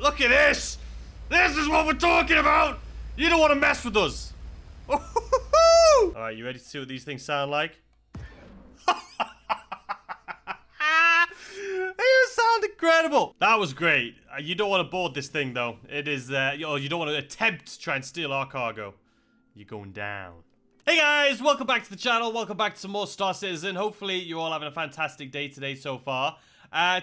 Look at this! This is what we're talking about! You don't want to mess with us! Alright, you ready to see what these things sound like? They sound incredible! That was great. You don't want to board this thing, though. It is, you don't want to attempt to try and steal our cargo. You're going down. Hey guys, welcome back to the channel. Welcome back to some more Star Citizen. Hopefully you're all having a fantastic day today so far.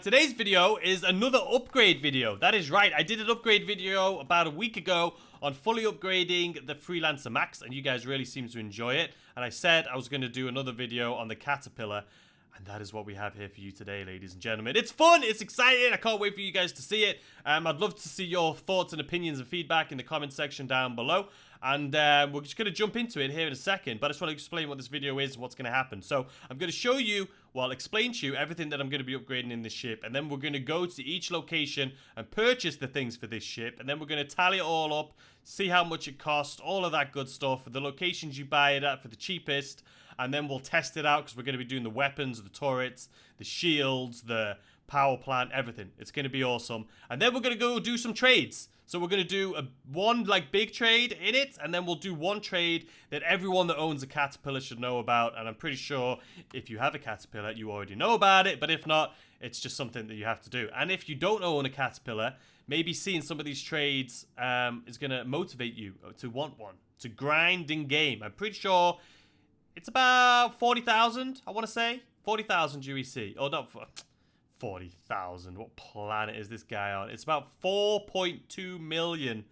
Today's video is another upgrade video. That is right, I did an upgrade video about a week ago on fully upgrading the Freelancer Max, and you guys really seem to enjoy it. And I said I was going to do another video on the Caterpillar, and that is what we have here for you today, ladies and gentlemen. It's fun, it's exciting, I can't wait for you guys to see it. I'd love to see your thoughts and opinions and feedback in the comment section down below. And we're just going to jump into it here in a second, but I just want to explain what this video is and what's going to happen. So I'm going to show you, well, explain to you everything that I'm going to be upgrading in this ship, and then we're going to go to each location and purchase the things for this ship, and then we're going to tally it all up, see how much it costs, all of that good stuff, for the locations you buy it at for the cheapest, and then we'll test it out because we're going to be doing the weapons, the turrets, the shields, the power plant, everything. It's going to be awesome. And then we're going to go do some trades. So we're going to do one big trade in it, and then we'll do one trade that everyone that owns a Caterpillar should know about. And I'm pretty sure if you have a Caterpillar, you already know about it. But if not, it's just something that you have to do. And if you don't own a Caterpillar, maybe seeing some of these trades is going to motivate you to want one, to grind in game. I'm pretty sure it's about 40,000, I want to say. 40,000 UEC. Oh, not 40,000. What planet is this guy on? It's about 4.2 million.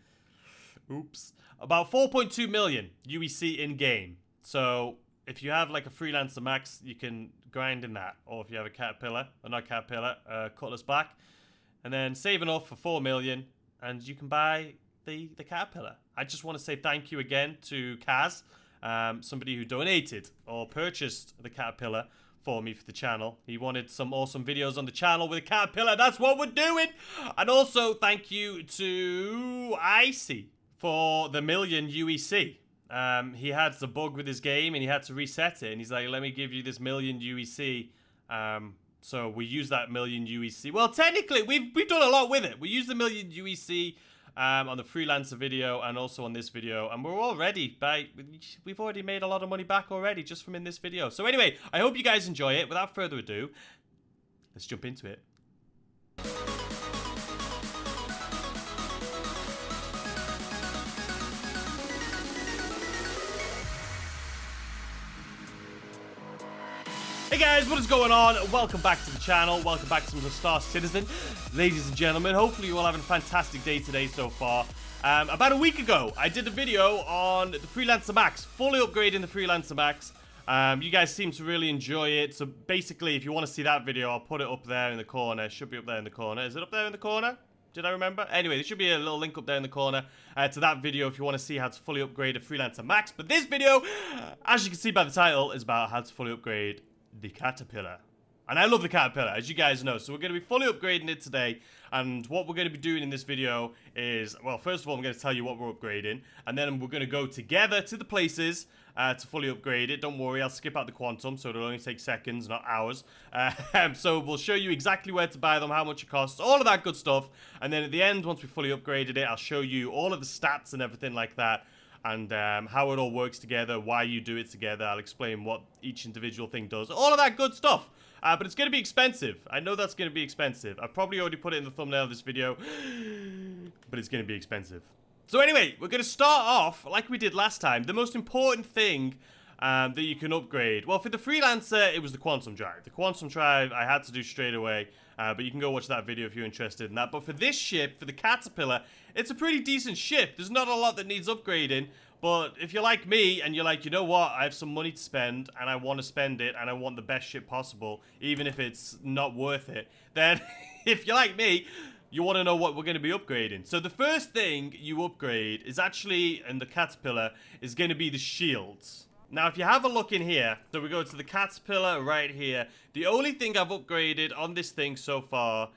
Oops. About 4.2 million UEC in game. So if you have like a Freelancer Max, you can grind in that. Or if you have a Caterpillar, or not Caterpillar, Cutlass Black, and then save enough for 4 million, and you can buy the Caterpillar. I just want to say thank you again to Kaz, somebody who donated or purchased the Caterpillar for me for the channel. He wanted some awesome videos on the channel with a Caterpillar. That's what we're doing. And also thank you to Icy for the million UEC. He had a bug with his game and he had to reset it, and he's like, let me give you this million UEC. So we use that million UEC. Well, technically we've done a lot with it. We used the million UEC on the Freelancer video and also on this video, and we've already made a lot of money back already just from in this video. So anyway, I hope you guys enjoy it. Without further ado, let's jump into it. Hey guys, what is going on? Welcome back to the channel. Welcome back to some Star Citizen. Ladies and gentlemen, hopefully you're all having a fantastic day today so far. About a week ago, I did a video on the Freelancer Max, fully upgrading the Freelancer Max. You guys seem to really enjoy it. So basically, if you want to see that video, I'll put it up there in the corner. It should be up there in the corner. Is it up there in the corner? Did I remember? Anyway, there should be a little link up there in the corner to that video if you want to see how to fully upgrade a Freelancer Max. But this video, as you can see by the title, is about how to fully upgrade the Caterpillar. And I love the Caterpillar, as you guys know. So we're going to be fully upgrading it today. And what we're going to be doing in this video is, well, first of all, I'm going to tell you what we're upgrading. And then we're going to go together to the places to fully upgrade it. Don't worry, I'll skip out the quantum, so it'll only take seconds, not hours. So we'll show you exactly where to buy them, how much it costs, all of that good stuff. And then at the end, once we fully upgraded it, I'll show you all of the stats and everything like that. And how it all works together, why you do it together. I'll explain what each individual thing does. All of that good stuff. But it's going to be expensive. I know that's going to be expensive. I've probably already put it in the thumbnail of this video. But it's going to be expensive. So anyway, we're going to start off like we did last time. The most important thing that you can upgrade. Well, for the Freelancer, it was the Quantum Drive. The Quantum Drive I had to do straight away. But you can go watch that video if you're interested in that. But for this ship, for the Caterpillar, it's a pretty decent ship. There's not a lot that needs upgrading. But if you're like me and you're like, you know what, I have some money to spend and I want to spend it and I want the best ship possible, even if it's not worth it, then if you're like me, you want to know what we're going to be upgrading. So the first thing you upgrade is actually, in the Caterpillar, is going to be the shields. Now, if you have a look in here, so we go to the Caterpillar right here. The only thing I've upgraded on this thing so far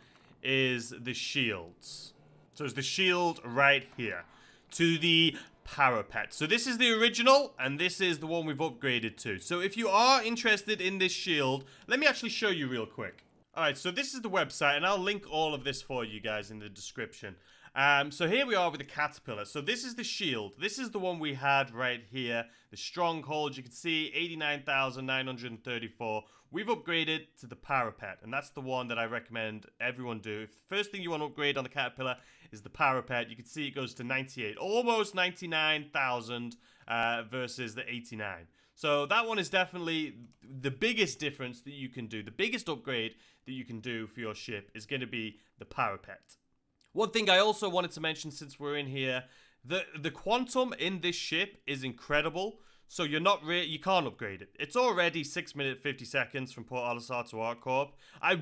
is the shields. So it's the shield right here to the parapet. So this is the original, and this is the one we've upgraded to. So if you are interested in this shield, let me actually show you real quick. Alright, so this is the website, and I'll link all of this for you guys in the description. So here we are with the Caterpillar. So this is the shield. This is the one we had right here. The Stronghold, you can see 89,934. We've upgraded to the Parapet, and that's the one that I recommend everyone do. If the first thing you want to upgrade on the Caterpillar is the Parapet, you can see it goes to 98. Almost 99,000 versus the 89. So that one is definitely the biggest difference that you can do. The biggest upgrade that you can do for your ship is going to be the Parapet. One thing I also wanted to mention since we're in here, the quantum in this ship is incredible. So you can't upgrade it. It's already 6 minutes 50 seconds from Port Olisar to ArcCorp. I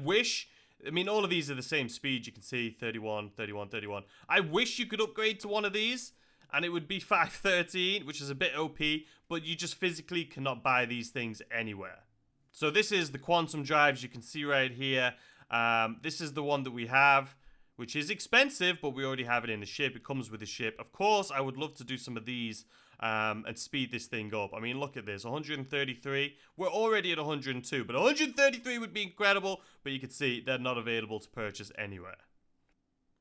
mean, all of these are the same speed. You can see 31, 31, 31. I wish you could upgrade to one of these, and it would be 513, which is a bit OP, but you just physically cannot buy these things anywhere. So this is the quantum drives you can see right here. This is the one that we have, which is expensive, but we already have it in the ship. It comes with the ship. Of course, I would love to do some of these and speed this thing up. I mean, look at this, 133. We're already at 102, but 133 would be incredible, but you can see they're not available to purchase anywhere.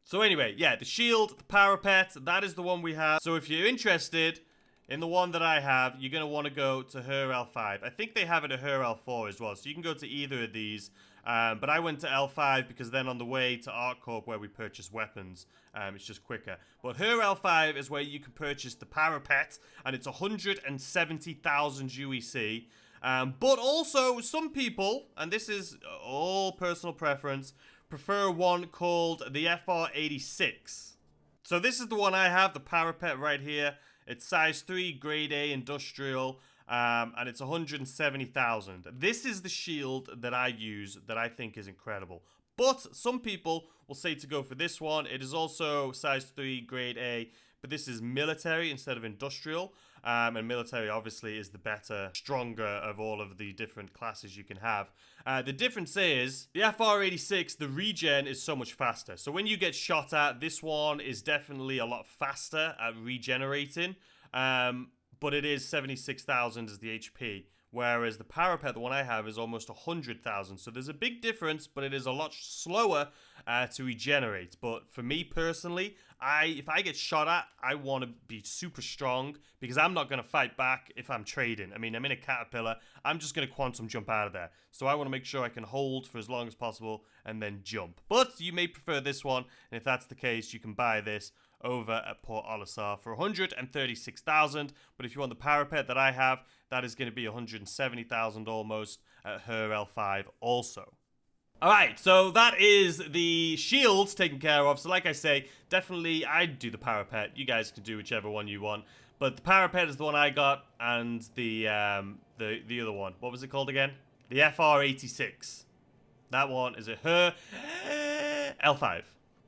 So anyway, yeah, the shield, the Parapet, that is the one we have. So if you're interested in the one that I have, you're going to want to go to her L5. I think they have it at her L4 as well, so you can go to either of these. But I went to L5 because then on the way to ArcCorp where we purchase weapons, it's just quicker. But her L5 is where you can purchase the Parapet, and it's 170,000 UEC. But also, some people, and this is all personal preference, prefer one called the FR86. So this is the one I have, the Parapet right here. It's size 3, grade A, industrial, and it's 170,000. This is the shield that I use that I think is incredible. But some people will say to go for this one. It is also size 3, grade A, but this is military instead of industrial. And military obviously is the better, stronger of all of the different classes you can have. The difference is, the FR86, the regen is so much faster. So when you get shot at, this one is definitely a lot faster at regenerating. But it is 76,000 as the HP. Whereas the Parapet, the one I have, is almost 100,000. So there's a big difference, but it is a lot slower to regenerate. But for me personally, if I get shot at, I want to be super strong because I'm not going to fight back if I'm trading. I mean, I'm in a Caterpillar. I'm just going to quantum jump out of there. So I want to make sure I can hold for as long as possible and then jump. But you may prefer this one. And if that's the case, you can buy this over at Port Olisar for 136,000. But if you want the Parapet that I have, that is going to be 170,000 almost at her L5 also. Alright, so that is the shields taken care of. So like I say, definitely I'd do the Parapet. You guys can do whichever one you want. But the Parapet is the one I got, and the other one. What was it called again? The FR86. That one is at her L5.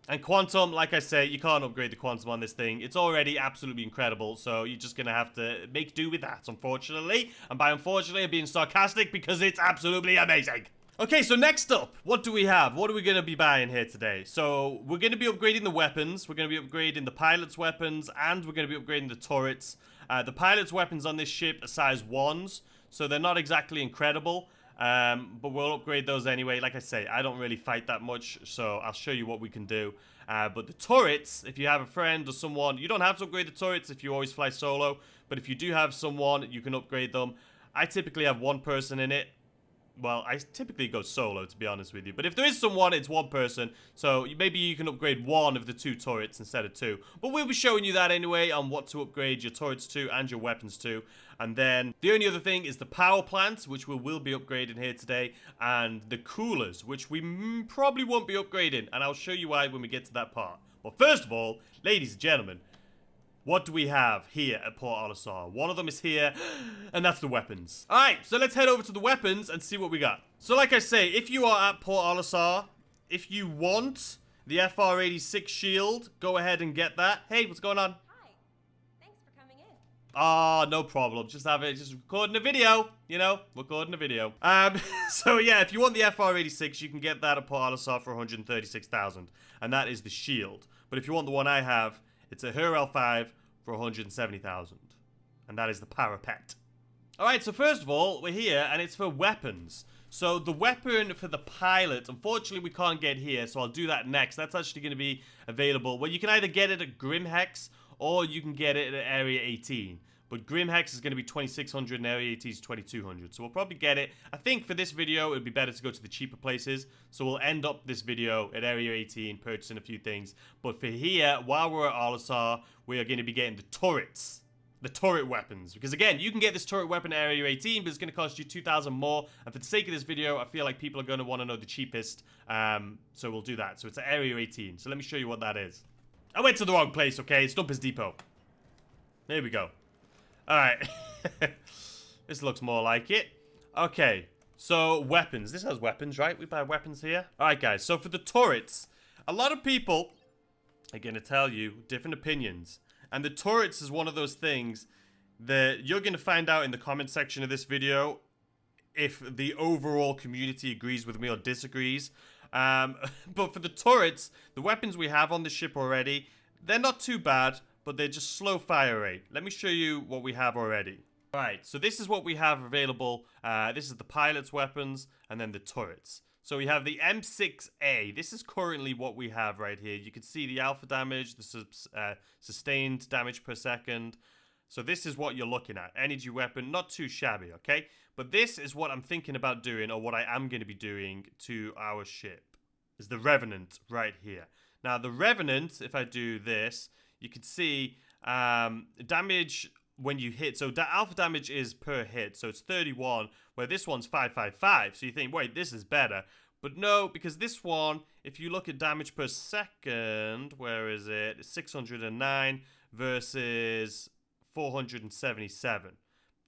And Quantum, like I say, you can't upgrade the Quantum on this thing. It's already absolutely incredible, so you're just going to have to make do with that, unfortunately. And by unfortunately, I'm being sarcastic because it's absolutely amazing. Okay, so next up, what do we have? What are we going to be buying here today? So, we're going to be upgrading the weapons, we're going to be upgrading the pilot's weapons, and we're going to be upgrading the turrets. The pilot's weapons on this ship are size 1s, so they're not exactly incredible, but we'll upgrade those anyway. Like I say, I don't really fight that much, so I'll show you what we can do. But the turrets, if you have a friend or someone, you don't have to upgrade the turrets if you always fly solo, but if you do have someone, you can upgrade them. I typically have one person in it. Well, I typically go solo, to be honest with you. But if there is someone, it's one person. So maybe you can upgrade one of the 2 turrets instead of 2. But we'll be showing you that anyway on what to upgrade your turrets to and your weapons to. And then the only other thing is the power plants, which we will be upgrading here today. And the coolers, which we probably won't be upgrading. And I'll show you why when we get to that part. But first of all, ladies and gentlemen, what do we have here at Port Olisar? One of them is here, and that's the weapons. Alright, so let's head over to the weapons and see what we got. So like I say, if you are at Port Olisar, if you want the FR86 shield, go ahead and get that. Hey, what's going on? Hi. Thanks for coming in. Ah, no problem. Just recording a video, you know, recording a video. So yeah, if you want the FR86, you can get that at Port Olisar for 136,000, and that is the shield. But if you want the one I have, it's a her L5 for 170,000. And that is the Parapet. Alright, so first of all, we're here, and it's for weapons. So the weapon for the pilot, unfortunately we can't get here, so I'll do that next. That's actually going to be available. Well, you can either get it at Grimhex or you can get it at Area 18. But Grimhex is going to be 2,600 and Area 18 is 2,200. So we'll probably get it. I think for this video, it would be better to go to the cheaper places. So we'll end up this video at Area 18, purchasing a few things. But for here, while we're at Arlasar, we are going to be getting the turrets. The turret weapons. Because again, you can get this turret weapon at Area 18, but it's going to cost you 2,000 more. And for the sake of this video, I feel like people are going to want to know the cheapest. So we'll do that. So it's at Area 18. So let me show you what that is. I went to the wrong place, okay? It's Dumpers Depot. There we go. Alright. This looks more like it. Okay. So, weapons. This has weapons, right? We buy weapons here. Alright, guys. So, for the turrets, a lot of people are going to tell you different opinions. And the turrets is one of those things that you're going to find out in the comment section of this video if the overall community agrees with me or disagrees. But for the turrets, the weapons we have on the ship already, they're not too bad, but they're just slow fire rate. Let me show you what we have already. Alright, so this is what we have available. This is the pilot's weapons, and then the turrets. So we have the M6A. This is currently what we have right here. You can see the alpha damage, the sustained damage per second. So this is what you're looking at. Energy weapon, not too shabby, okay? But this is what I'm thinking about doing, or what I am going to be doing to our ship. Is the Revenant right here. Now, the Revenant, if I do this, you can see damage when you hit. So alpha damage is per hit. So it's 31, where this one's 555. So you think, wait, this is better. But no, because this one, if you look at damage per second, where is it? It's 609 versus 477.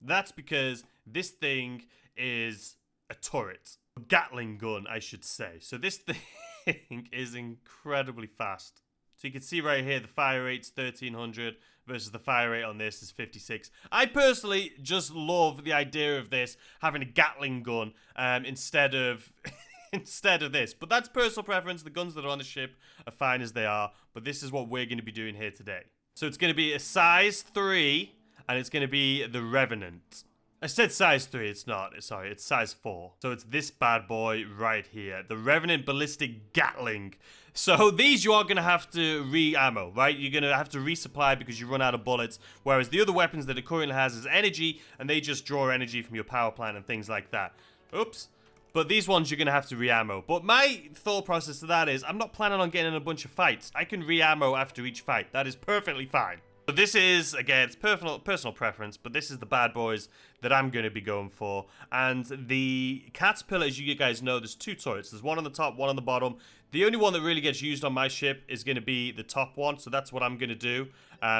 That's because this thing is a turret. A Gatling gun, I should say. So this thing is incredibly fast. So you can see right here, the fire rate's 1,300 versus the fire rate on this is 56. I personally just love the idea of this, having a Gatling gun instead of this. But that's personal preference. The guns that are on the ship are fine as they are. But this is what we're going to be doing here today. So it's going to be a size 3, and it's going to be the Revenant. I said size 3, it's not. Sorry, it's size 4. So it's this bad boy right here. The Revenant Ballistic Gatling. So these you are going to have to re-ammo, right? You're going to have to resupply because you run out of bullets. Whereas the other weapons that it currently has is energy, and they just draw energy from your power plant and things like that. Oops. But these ones you're going to have to re-ammo. But my thought process to that is, I'm not planning on getting in a bunch of fights. I can re-ammo after each fight. That is perfectly fine. So this is, again, it's personal preference, but this is the bad boys that I'm going to be going for. And the Caterpillar, as you guys know, there's 2 turrets. There's one on the top, one on the bottom. The only one that really gets used on my ship is going to be the top one, so that's what I'm going to do.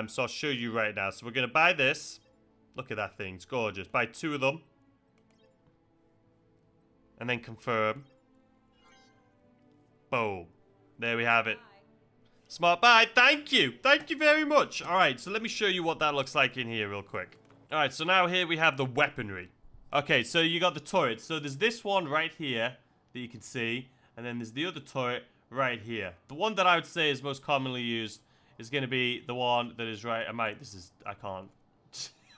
So I'll show you right now. So we're going to buy this. Look at that thing, it's gorgeous. Buy 2 of them. And then confirm. Boom. There we have it. Smart buy. Thank you. Thank you very much. All right, so let me show you what that looks like in here real quick. All right, so now here we have the weaponry. Okay, so you got the turret. So there's this one right here that you can see. And then there's the other turret right here. The one that I would say is most commonly used is going to be the one that is right. I can't.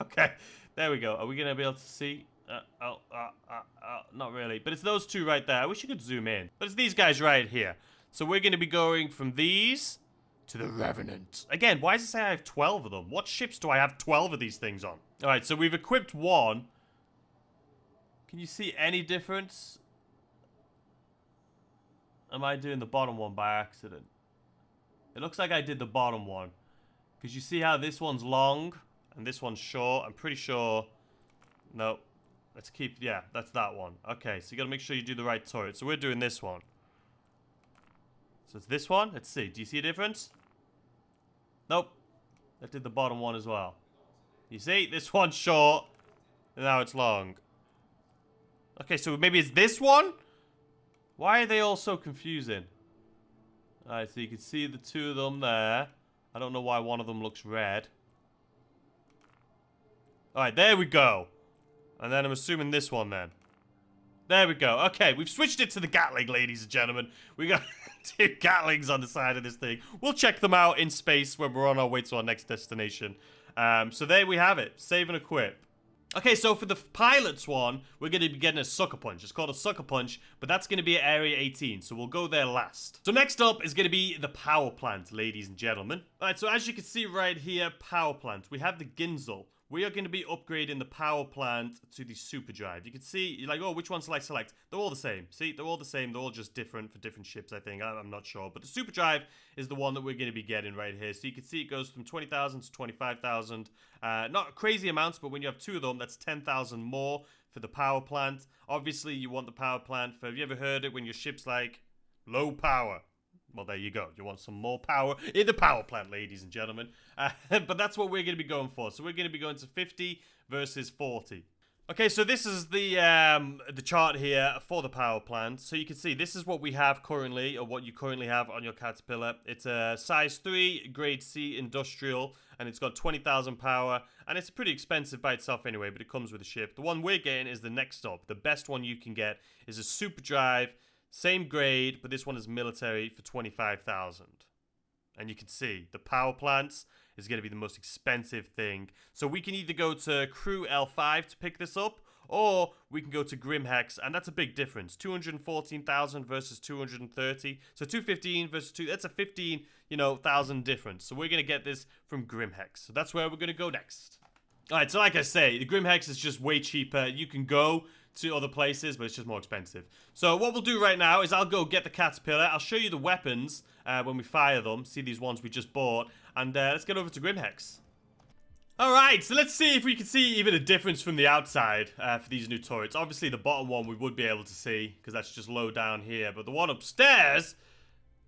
Okay, there we go. Are we going to be able to see? Not really. But it's those 2 right there. I wish you could zoom in. But it's these guys right here. So we're going to be going from these to the Revenant. Again, why does it say I have 12 of them? What ships do I have 12 of these things on? Alright, so we've equipped one. Can you see any difference? Am I doing the bottom one by accident? It looks like I did the bottom one. Because you see how this one's long and this one's short? I'm pretty sure... No. Let's keep... Yeah, that's that one. Okay, so you got to make sure you do the right turret. So we're doing this one. So it's this one. Let's see. Do you see a difference? Nope. That did the bottom one as well. You see? This one's short. And now it's long. Okay, so maybe it's this one? Why are they all so confusing? Alright, so you can see the 2 of them there. I don't know why one of them looks red. Alright, there we go. And then I'm assuming this one then. There we go. Okay, we've switched it to the Gatling, ladies and gentlemen. We got 2 Gatlings on the side of this thing. We'll check them out in space when we're on our way to our next destination. So there we have it. Save and equip. Okay, so for the pilot's one, we're going to be getting a sucker punch. It's called a sucker punch, but that's going to be at Area 18, so we'll go there last. So next up is going to be the power plant, ladies and gentlemen. Alright, so as you can see right here, power plant. We have the Ginzel. We are going to be upgrading the power plant to the Superdrive. You can see, you're like, oh, which one shall I select? They're all the same. See, they're all the same. They're all just different for different ships, I think. I'm not sure. But the Superdrive is the one that we're going to be getting right here. So you can see it goes from 20,000 to 25,000. Not crazy amounts, but when you have two of them, that's 10,000 more for the power plant. Obviously, you want the power plant for, have you ever heard it when your ship's like, low power? Well, there you go. You want some more power in the power plant, ladies and gentlemen. But that's what we're going to be going for. So we're going to be going to 50 versus 40. Okay, so this is the chart here for the power plant. So you can see this is what we have currently, or what you currently have on your Caterpillar. It's a size 3, grade C industrial, and it's got 20,000 power. And it's pretty expensive by itself anyway, but it comes with a ship. The one we're getting is the next up. The best one you can get is a Superdrive. Same grade, but this one is military for 25,000. And you can see the power plants is going to be the most expensive thing. So we can either go to Crew L5 to pick this up, or we can go to Grimhex, and that's a big difference. 214,000 versus 230. So 215 versus 2, that's a 15,000 difference. So we're going to get this from Grimhex. So that's where we're going to go next. Alright, so like I say, the Grimhex is just way cheaper. You can go to other places, but it's just more expensive. So what we'll do right now is I'll go get the Caterpillar. I'll show you the weapons when we fire them. See these ones we just bought. And let's get over to Grimhex. Alright, so let's see if we can see even a difference from the outside for these new turrets. Obviously, the bottom one we would be able to see, because that's just low down here. But the one upstairs,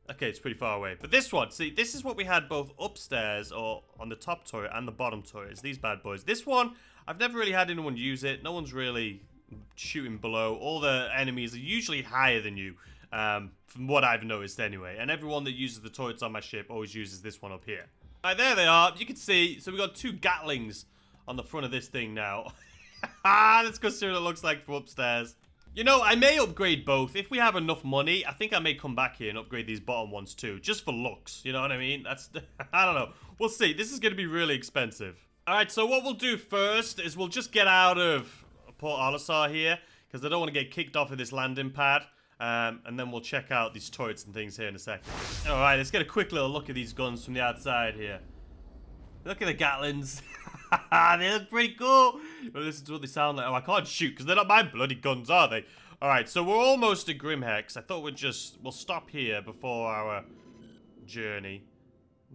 okay, it's pretty far away. But this one, see, this is what we had both upstairs, or on the top turret and the bottom turret. It's these bad boys. This one, I've never really had anyone use it. No one's really shooting below. All the enemies are usually higher than you, from what I've noticed anyway. And everyone that uses the turrets on my ship always uses this one up here. Right, there they are. You can see, so we got two Gatlings on the front of this thing now. Let's go see what it looks like from upstairs. You know, I may upgrade both. If we have enough money, I think I may come back here and upgrade these bottom ones too. Just for looks, you know what I mean? That's, I don't know. We'll see. This is going to be really expensive. Alright, so what we'll do first is we'll just get out of Port Olisar here, because I don't want to get kicked off of this landing pad. And then we'll check out these turrets and things here in a second. Alright, let's get a quick little look at these guns from the outside here. Look at the Gatlings. They look pretty cool. But listen to what they sound like. Oh, I can't shoot because they're not my bloody guns, are they? Alright, so we're almost at Grimhex. I thought we'll stop here before our journey.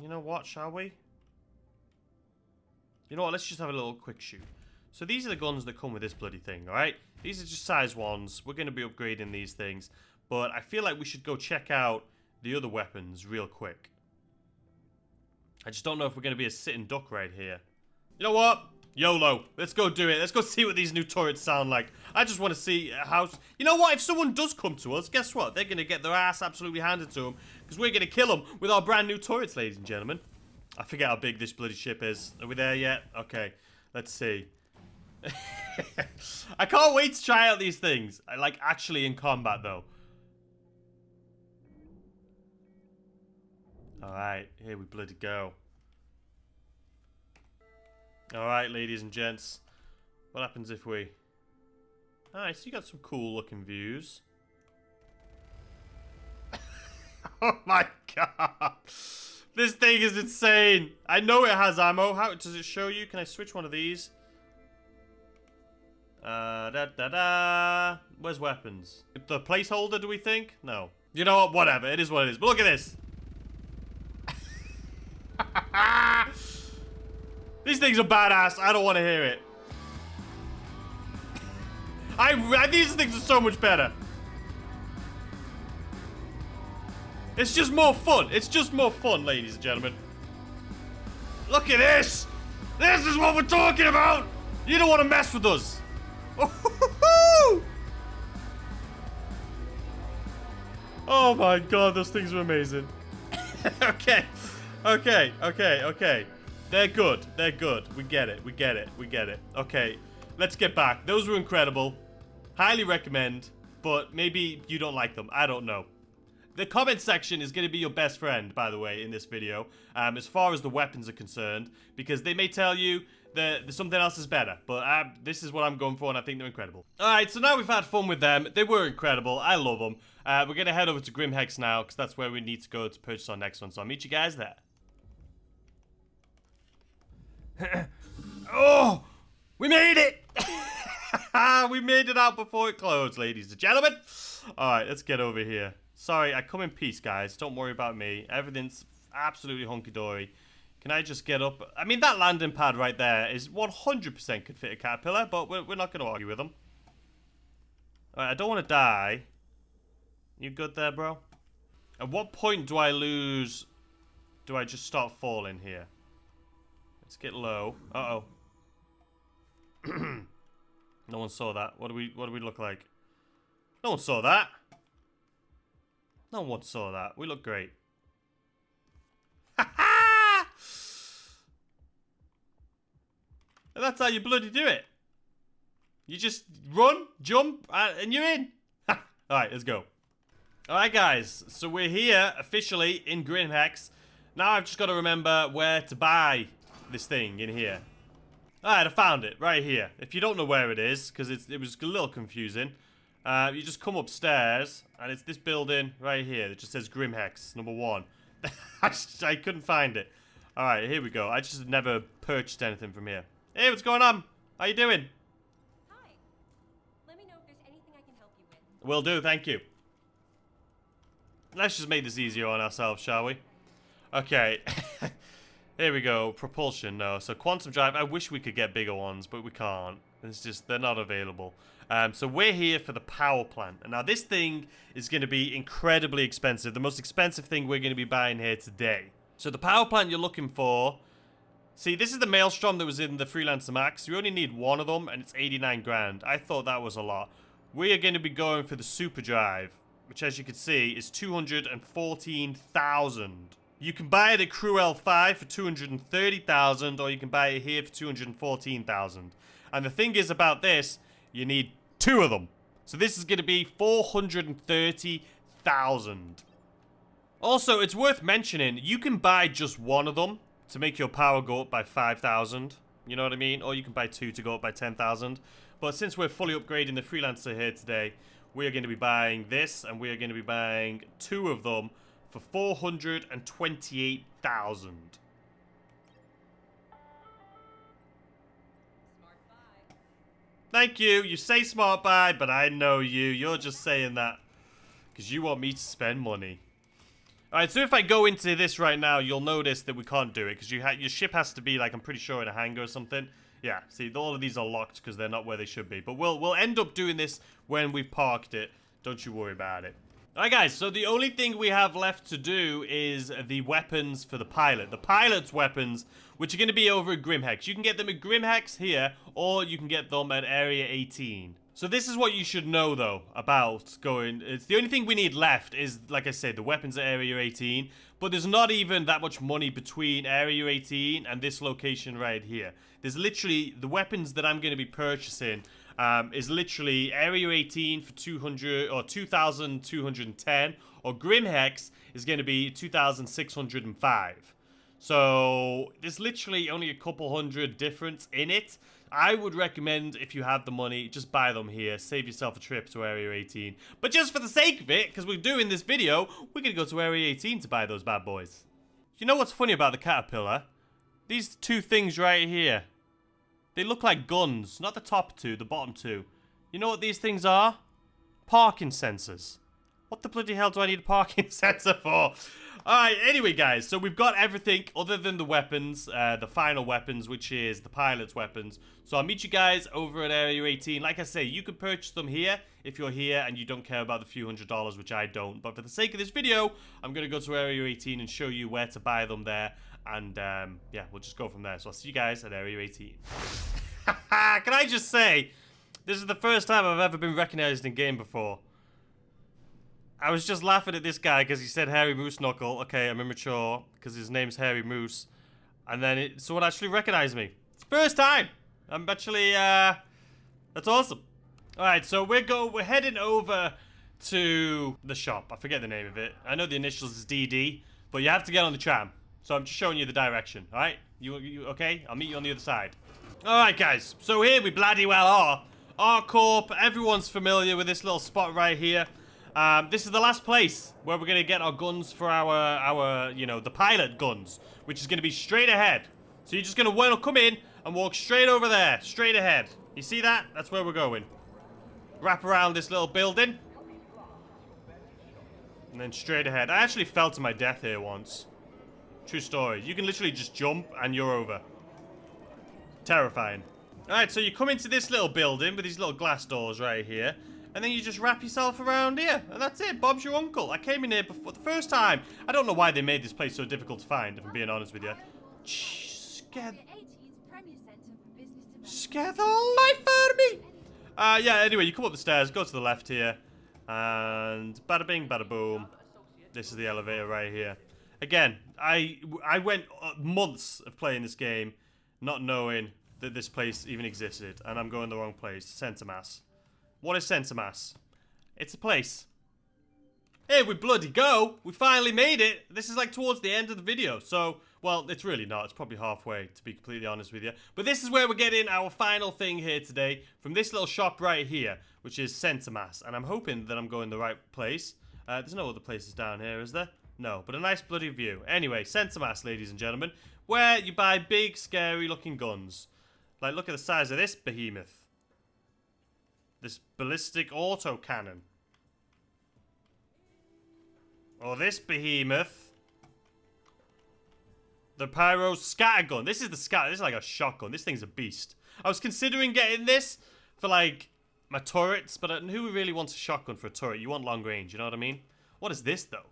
You know what, shall we? You know what, let's just have a little quick shoot. So these are the guns that come with this bloody thing, alright? These are just size 1s. We're going to be upgrading these things. But I feel like we should go check out the other weapons real quick. I just don't know if we're going to be a sitting duck right here. You know what? YOLO. Let's go do it. Let's go see what these new turrets sound like. I just want to see how... You know what? If someone does come to us, guess what? They're going to get their ass absolutely handed to them. Because we're going to kill them with our brand new turrets, ladies and gentlemen. I forget how big this bloody ship is. Are we there yet? Okay. Let's see. I can't wait to try out these things. I like actually in combat though. Alright, here we bloody go. Alright, ladies and gents. What happens if we... Alright, so you got some cool looking views. Oh my god. This thing is insane. I know it has ammo. How does it show you? Can I switch one of these? Where's weapons? The placeholder, do we think? No. You know what? Whatever. It is what it is. But look at this. These things are badass. I don't want to hear it. These things are so much better. It's just more fun. It's just more fun, ladies and gentlemen. Look at this. This is what we're talking about. You don't want to mess with us. Oh my god, those things are amazing. Okay. They're good. They're good. We get it. We get it. We get it. Okay. Let's get back. Those were incredible. Highly recommend. But maybe you don't like them. I don't know. The comment section is going to be your best friend, by the way, in this video, as far as the weapons are concerned, because they may tell you that something else is better, but this is what I'm going for, and I think they're incredible. Alright, so now we've had fun with them. They were incredible. I love them. We're going to head over to Grimhex now, because that's where we need to go to purchase our next one, so I'll meet you guys there. Oh! We made it! We made it out before it closed, ladies and gentlemen. Alright, let's get over here. Sorry, I come in peace, guys. Don't worry about me. Everything's absolutely hunky-dory. Can I just get up? I mean, that landing pad right there is 100% could fit a caterpillar, but we're not going to argue with them. Alright, I don't want to die. You good there, bro? At what point do I lose? Do I just start falling here? Let's get low. Uh-oh. No one saw that. What do we look like? No one saw that. No one saw that. We look great. Ha ha! And that's how you bloody do it. You just run, jump, and you're in. Alright, let's go. Alright, guys. So we're here officially in Grimhex. Now I've just got to remember where to buy this thing in here. Alright, I found it right here. If you don't know where it is, because it was a little confusing, you just come upstairs, and it's this building right here that just says Grimhex, number 1. I couldn't find it. Alright, here we go. I just never purchased anything from here. Hey, what's going on? How you doing? Hi. Let me know if there's anything I can help you with. Will do, thank you. Let's just make this easier on ourselves, shall we? Okay. Here we go. Propulsion, no. So quantum drive, I wish we could get bigger ones, but we can't. It's just, they're not available. So we're here for the power plant. And now this thing is going to be incredibly expensive. The most expensive thing we're going to be buying here today. So the power plant you're looking for... See, this is the Maelstrom that was in the Freelancer Max. You only need one of them, and it's 89 grand. I thought that was a lot. We are going to be going for the Superdrive, which as you can see is 214,000. You can buy it at Crew L5 for 230,000, or you can buy it here for 214,000. And the thing is about this, you need 2 of them. So this is going to be 430,000. Also, it's worth mentioning, you can buy just one of them to make your power go up by 5,000. You know what I mean? Or you can buy 2 to go up by 10,000. But since we're fully upgrading the Freelancer here today, we are going to be buying this, and we are going to be buying 2 of them for 428,000. Smart buy. Thank you. You say smart buy, but I know you. You're just saying that because you want me to spend money. Alright, so if I go into this right now, you'll notice that we can't do it because your ship has to be, like, I'm pretty sure in a hangar or something. Yeah, see, all of these are locked because they're not where they should be. But we'll end up doing this when we've parked it. Don't you worry about it. Alright guys, so the only thing we have left to do is the weapons for the pilot. The pilot's weapons, which are going to be over at Grimhex. You can get them at Grimhex here, or you can get them at Area 18. So this is what you should know, though, about going... It's the only thing we need left is, like I said, the weapons at Area 18. But there's not even that much money between Area 18 and this location right here. There's literally... The weapons that I'm going to be purchasing... is literally Area 18 for 200 or 2,210, or Grimhex is going to be 2,605. So there's literally only a couple hundred difference in it. I would recommend, if you have the money, just buy them here. Save yourself a trip to Area 18. But just for the sake of it, because we're doing this video, we're going to go to Area 18 to buy those bad boys. You know what's funny about the Caterpillar? These 2 things right here. They look like guns, not the top 2, the bottom 2. You know what these things are? Parking sensors. What the bloody hell do I need a parking sensor for? Alright, anyway guys, so we've got everything other than the weapons, the final weapons, which is the pilot's weapons. So I'll meet you guys over at Area 18. Like I say, you can purchase them here if you're here and you don't care about the few $100s, which I don't. But for the sake of this video, I'm going to go to Area 18 and show you where to buy them there. And yeah, we'll just go from there. So I'll see you guys at Area 18. Can I just say, this is the first time I've ever been recognized in game before. I was just laughing at this guy because he said Hairy Moose Knuckle. Okay, I'm immature because his name's Hairy Moose. And then someone actually recognized me. It's the first time. I'm actually, that's awesome. Alright, so we're heading over to the shop. I forget the name of it. I know the initials is DD, but you have to get on the tram. So I'm just showing you the direction, alright? You okay? I'll meet you on the other side. Alright, guys. So here we bloody well are. R-Corp, everyone's familiar with this little spot right here. This is the last place where we're going to get our guns for our, you know, the pilot guns, which is going to be straight ahead. So you're just going to come in and walk straight over there, straight ahead. You see that? That's where we're going. Wrap around this little building. And then straight ahead. I actually fell to my death here once. True story. You can literally just jump and you're over. Terrifying. Alright, so you come into this little building with these little glass doors right here. And then you just wrap yourself around here. And that's it. Bob's your uncle. I came in here before the first time. I don't know why they made this place so difficult to find, if I'm being honest with you. Scared the life out of me. Yeah, anyway, you come up the stairs, go to the left here. And bada bing, bada boom. This is the elevator right here. Again, I went months of playing this game not knowing that this place even existed. And I'm going the wrong place. Center Mass. What is Center Mass? It's a place. Here we bloody go. We finally made it. This is like towards the end of the video. So, well, it's really not. It's probably halfway, to be completely honest with you. But this is where we're getting our final thing here today from this little shop right here, which is Center Mass. And I'm hoping that I'm going the right place. There's no other places down here, is there? No, but a nice bloody view. Anyway, Center Mass, ladies and gentlemen, where you buy big, scary-looking guns. Like, look at the size of this behemoth. This ballistic autocannon. Or this behemoth. The pyro scattergun. This is the scatter. This is like a shotgun. This thing's a beast. I was considering getting this for like my turrets, but who really wants a shotgun for a turret? You want long range, you know what I mean? What is this though?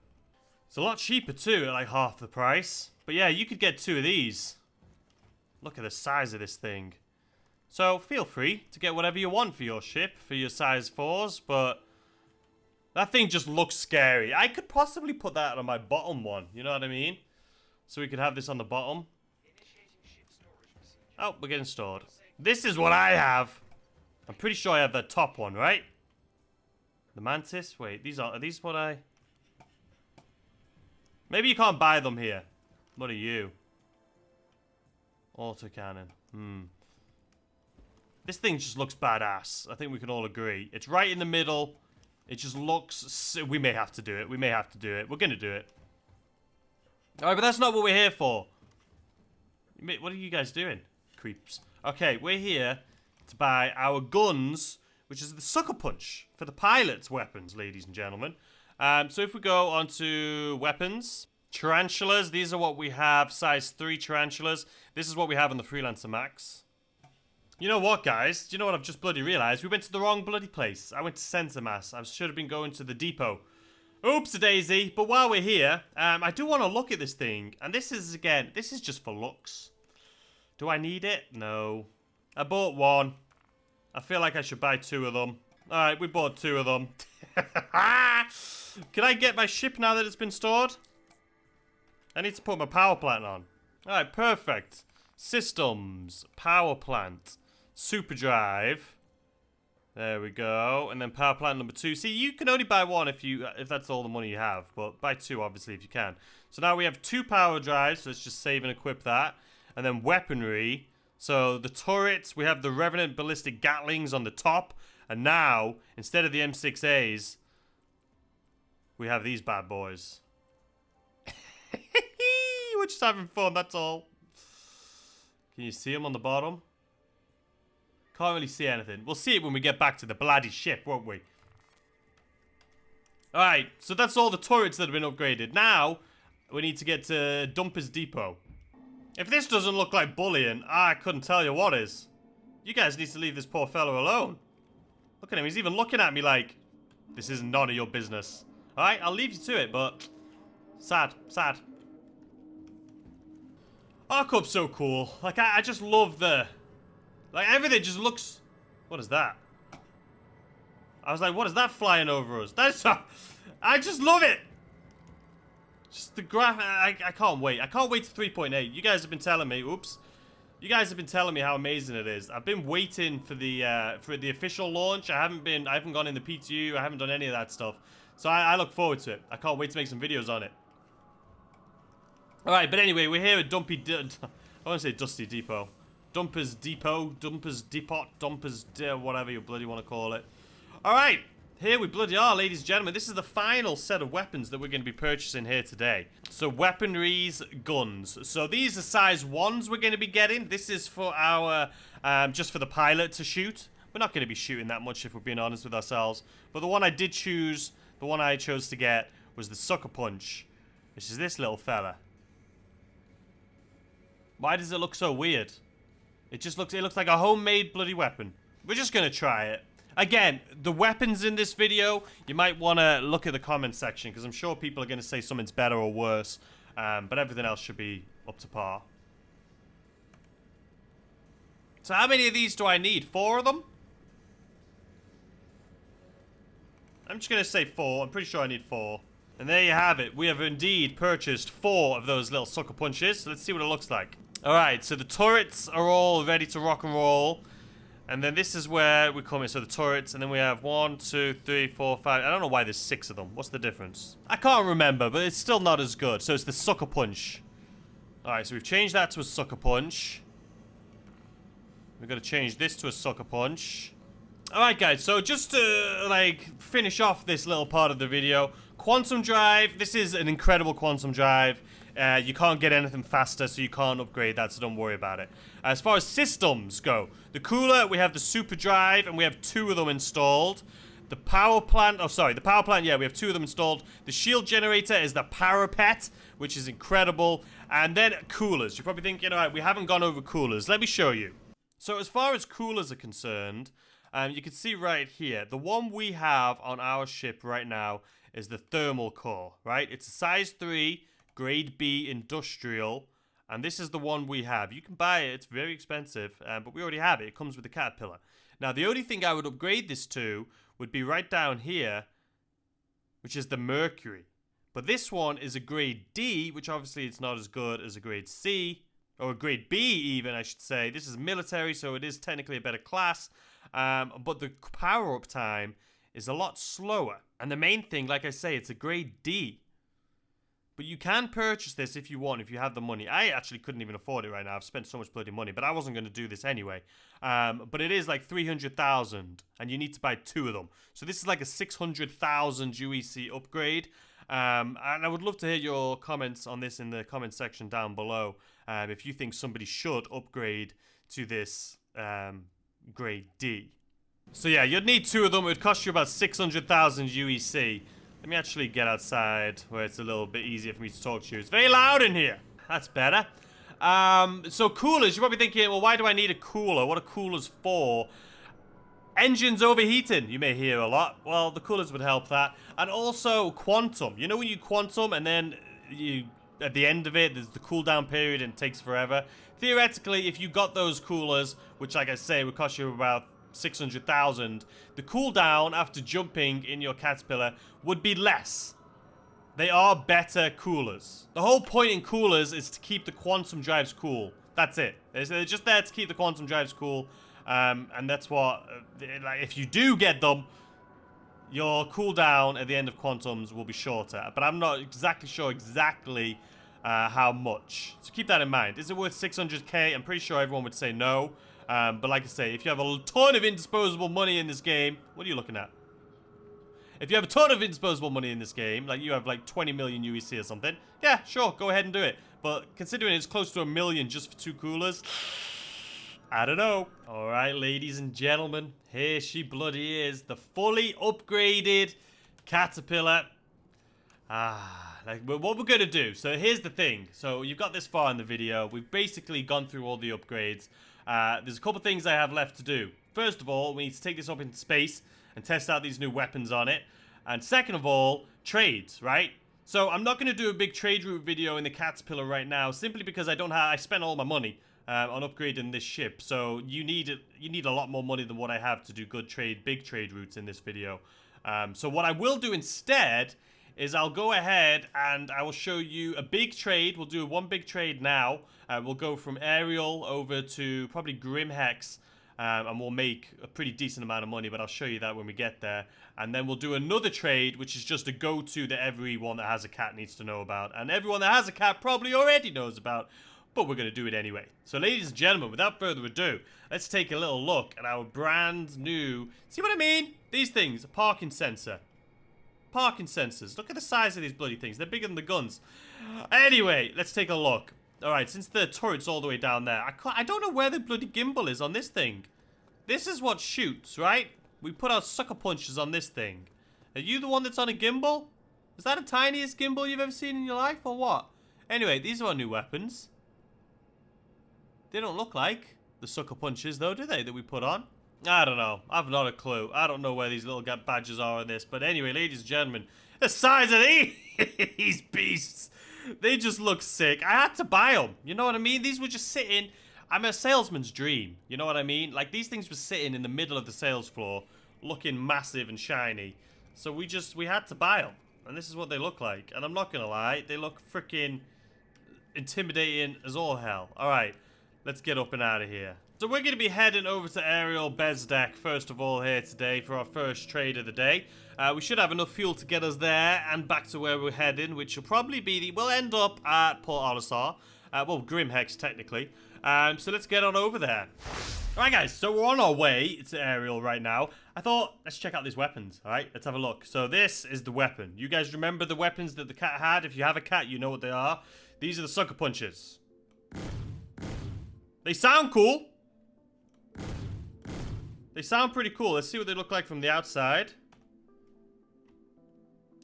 It's a lot cheaper too, at like half the price. But yeah, you could get 2 of these. Look at the size of this thing. So feel free to get whatever you want for your ship, for your size 4s, but that thing just looks scary. I could possibly put that on my bottom one, you know what I mean? So we could have this on the bottom. Oh, we're getting stored. This is what I have. I'm pretty sure I have that top one, right? The Mantis? Wait, are these what I... Maybe you can't buy them here. What are you? Autocannon. This thing just looks badass. I think we can all agree. It's right in the middle. It just looks... We may have to do it. We may have to do it. We're going to do it. Alright, but that's not what we're here for. What are you guys doing? Creeps. Okay, we're here to buy our guns, which is the sucker punch for the pilot's weapons, ladies and gentlemen. So if we go on to weapons, tarantulas, these are what we have, size 3 tarantulas. This is what we have on the Freelancer Max. You know what, guys? Do you know what I've just bloody realised? We went to the wrong bloody place. I went to Center Mass. I should have been going to the depot. Oops-a-daisy. But while we're here, I do want to look at this thing. And this is, again, this is just for looks. Do I need it? No. I bought 1. I feel like I should buy 2 of them. Alright, we bought 2 of them. Can I get my ship now that it's been stored? I need to put my power plant on. Alright, perfect. Systems. Power plant. Superdrive. There we go. And then power plant number 2. See, you can only buy 1 if that's all the money you have. But buy 2, obviously, if you can. So now we have 2 power drives. So let's just save and equip that. And then weaponry. So the turrets, we have the Revenant Ballistic Gatlings on the top. And now, instead of the M6As, we have these bad boys. We're just having fun, that's all. Can you see them on the bottom? Can't really see anything. We'll see it when we get back to the bloody ship, won't we? Alright, so that's all the turrets that have been upgraded. Now, we need to get to Dumper's Depot. If this doesn't look like bullying, I couldn't tell you what is. You guys need to leave this poor fellow alone. Look at him, he's even looking at me like, this is none of your business. Alright, I'll leave you to it, but sad, sad. R-Corp's so cool. Like, I just love like, everything just looks... What is that? I was like, what is that flying over us? That's... I just love it! Just the graph... I can't wait. I can't wait to 3.8. You guys have been telling me... Oops. You guys have been telling me how amazing it is. I've been waiting for the official launch. I haven't gone in the PTU. I haven't done any of that stuff. So I look forward to it. I can't wait to make some videos on it. Alright, but anyway, we're here at I want to say Dusty Depot. Dumpers Depot, Dumpers Depot, Dumpers, whatever you bloody want to call it. Alright, here we bloody are, ladies and gentlemen. This is the final set of weapons that we're going to be purchasing here today. So, weaponries, guns. So, these are size 1s we're going to be getting. This is for our, just for the pilot to shoot. We're not going to be shooting that much if we're being honest with ourselves. But the one I did choose, the one I chose to get, was the Sucker Punch. Which is this little fella. Why does it look so weird? It looks like a homemade bloody weapon. We're just gonna try it. Again, the weapons in this video, you might want to look at the comment section, because I'm sure people are going to say something's better or worse. But everything else should be up to par. So how many of these do I need? 4 of them? I'm just going to say 4. I'm pretty sure I need 4. And there you have it. We have indeed purchased 4 of those little sucker punches. So let's see what it looks like. Alright, so the turrets are all ready to rock and roll. And then this is where we come in. So the turrets, and then we have 1, 2, 3, 4, 5. I don't know why there's 6 of them. What's the difference? I can't remember, but it's still not as good. So it's the sucker punch. Alright, so we've changed that to a sucker punch. We've got to change this to a sucker punch. Alright guys, so just to like finish off this little part of the video. Quantum Drive, this is an incredible Quantum Drive. You can't get anything faster, so you can't upgrade that, so don't worry about it. As far as systems go, the cooler, we have the Superdrive, and we have 2 of them installed. The power plant, the power plant, yeah, we have 2 of them installed. The shield generator is the Parapet, which is incredible. And then coolers. You're probably thinking, alright, we haven't gone over coolers. Let me show you. So as far as coolers are concerned, you can see right here, the one we have on our ship right now is the thermal core, right? It's a size 3, grade B industrial, and this is the one we have. You can buy it, it's very expensive, but we already have it. It comes with the Caterpillar. Now, the only thing I would upgrade this to would be right down here, which is the Mercury. But this one is a grade D, which obviously it's not as good as a grade C, or a grade B even, I should say. This is military, so it is technically a better class, but the power-up time is a lot slower. And the main thing, like I say, it's a grade D. But you can purchase this if you want, if you have the money. I actually couldn't even afford it right now. I've spent so much bloody money, but I wasn't going to do this anyway. But it is like 300,000, and you need to buy 2 of them. So this is like a 600,000 UEC upgrade. And I would love to hear your comments on this in the comment section down below. If you think somebody should upgrade to this grade D. So yeah, you'd need 2 of them. It would cost you about 600,000 UEC. Let me actually get outside where it's a little bit easier for me to talk to you. It's very loud in here. That's better. So coolers, you're probably thinking, well, why do I need a cooler? What are coolers for? Engines overheating, you may hear a lot. Well, the coolers would help that. And also quantum. You know when you quantum and then you, at the end of it, there's the cooldown period and it takes forever. Theoretically, if you got those coolers, which like I say, would cost you about 600,000, the cooldown after jumping in your Caterpillar would be less. They are better coolers. The whole point in coolers is to keep the quantum drives cool. That's it. They're just there to keep the quantum drives cool. And that's what, like, if you do get them, your cooldown at the end of quantums will be shorter. But I'm not exactly sure how much. So keep that in mind. Is it worth 600k? I'm pretty sure everyone would say no. But like I say, if you have a ton of indisposable money in this game, what are you looking at? If you have a ton of indisposable money in this game, like you have like 20 million UEC or something, yeah, sure, go ahead and do it. But considering it's close to 1 million just for 2 coolers, I don't know. Alright, ladies and gentlemen, here she bloody is. The fully upgraded Caterpillar. Like what we're going to do. So here's the thing. So you've got this far in the video. We've basically gone through all the upgrades. There's a couple things I have left to do. First of all, we need to take this up into space and test out these new weapons on it. And second of all, trades, right? So I'm not going to do a big trade route video in the Caterpillar right now, simply because I spent all my money on upgrading this ship. So you need a lot more money than what I have to do big trade routes in this video. So what I will do instead is I'll go ahead and I will show you a big trade. We'll do one big trade now. We'll go from Aerial over to probably Grim Hex. And we'll make a pretty decent amount of money, but I'll show you that when we get there. And then we'll do another trade, which is just a go-to that everyone that has a cat needs to know about. And everyone that has a cat probably already knows about, but we're going to do it anyway. So ladies and gentlemen, without further ado, let's take a little look at our brand new... See what I mean? These things, a parking sensor. Parking sensors. Look at the size of these bloody things. They're bigger than the guns. Anyway, let's take a look. Alright, since the turret's all the way down there, I don't know where the bloody gimbal is on this thing. This is what shoots, right? We put our sucker punches on this thing. Are you the one that's on a gimbal? Is that the tiniest gimbal you've ever seen in your life, or what? Anyway, these are our new weapons. They don't look like the sucker punches, though, do they, that we put on? I don't know. I've not a clue. I don't know where these little badges are on this. But anyway, ladies and gentlemen, the size of these beasts, they just look sick. I had to buy them. You know what I mean? These were just sitting. I'm a salesman's dream. You know what I mean? Like, these things were sitting in the middle of the sales floor, looking massive and shiny. So we had to buy them. And this is what they look like. And I'm not going to lie, they look freaking intimidating as all hell. All right, let's get up and out of here. So we're going to be heading over to Aerial Bezdek first of all here today for our first trade of the day. We should have enough fuel to get us there and back to where we're heading, which will probably be we'll end up at Port Olisar. Well, Grim Hex technically. So let's get on over there. Alright guys, so we're on our way to Aerial right now. I thought, let's check out these weapons, alright? Let's have a look. So this is the weapon. You guys remember the weapons that the cat had? If you have a cat, you know what they are. These are the sucker punches. They sound cool. They sound pretty cool. Let's see what they look like from the outside.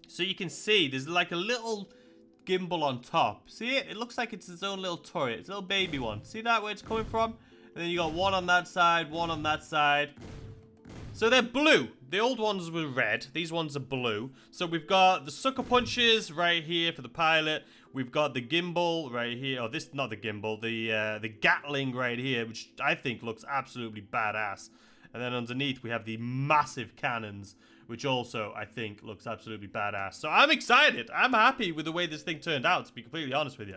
So you can see there's like a little gimbal on top. See it? It looks like it's its own little turret. It's a little baby one. See that where it's coming from? And then you got one on that side, one on that side. So they're blue. The old ones were red. These ones are blue. So we've got the sucker punches right here for the pilot. We've got the gimbal right here. Oh, this not the gimbal. The Gatling right here, which I think looks absolutely badass. And then underneath we have the massive cannons, which also I think looks absolutely badass. So I'm excited. I'm happy with the way this thing turned out, to be completely honest with you.